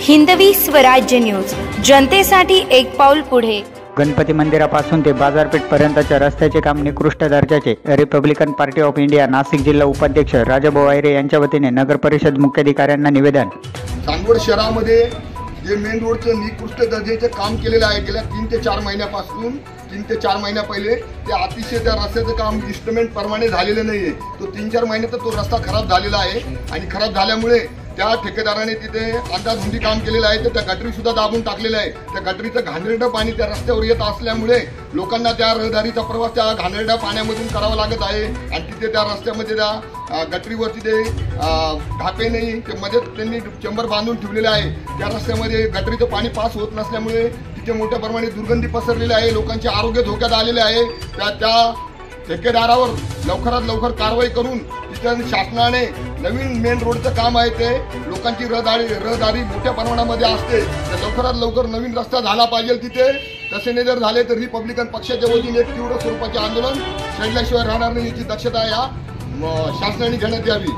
Hindavi Swarajya news, जनतेसाठी एक पाऊल पुढे। गणपती मंदिरापासून ते बाजारपेठ पर्यंतच्या रस्त्याचे काम निकृष्ट दर्जाचे। Republican party of India Nashik जिल्हा उपाध्यक्ष राजाभाऊ आयरे यांच्या वतीने नगर परिषद मुख्याधिकाऱ्यांना निवेदन। चांदवड शहरामध्ये जे मेन रोडचं निकृष्ट दर्जाचे काम केलेलं आहे गेल्या 3 ते 4 महिन्यापासून 3 ते 4 महिन्या पहिले ते अतिशय त्या रस्त्याचं काम इन्स्ट्रुमेंट प्रमाणे झालेलं नाहीये। तो 3-4 महिन्यात तो रस्ता खराब झालेला आहे आणि खराब झाल्यामुळे त्या ठेकेदाराने तिथे अंदाधुंदी काम केलेलं आहे। तर त्या गटरी सुद्धा दाबून टाकलेलं आहे। त्या गटरीचं घाणेरडं पाणी त्या रस्त्यावर येत असल्यामुळे लोकांना त्या रहदारीचा प्रवास त्या घाणेरड्या पाण्यामधून करावा लागत आहे आणि तिथे त्या रस्त्यामध्ये त्या गटरीवर तिथे ढापे नाही, ते मध्ये त्यांनी चेंबर बांधून ठेवलेले आहे। त्या रस्त्यामध्ये गटरीचं पाणी पास होत नसल्यामुळे तिथे मोठ्या प्रमाणात दुर्गंधी पसरलेली आहे, लोकांचे आरोग्य धोक्यात आलेले आहे। त्या ठेकेदारावर लवकरात लवकर कारवाई करून तिथे शासनाने नवीन मेन रोडचं काम आहे ते लोकांची रहदारी मोठ्या प्रमाणामध्ये असते, तर लवकरात लवकर नवीन रस्ता झाला पाहिजे तिथे। तसे नाही जर झाले तर रिपब्लिकन पक्षाच्या वतीने एक तीव्र स्वरूपाचे आंदोलन छेडल्याशिवाय राहणार नाही, याची दक्षता या शासनाने घेण्यात यावी।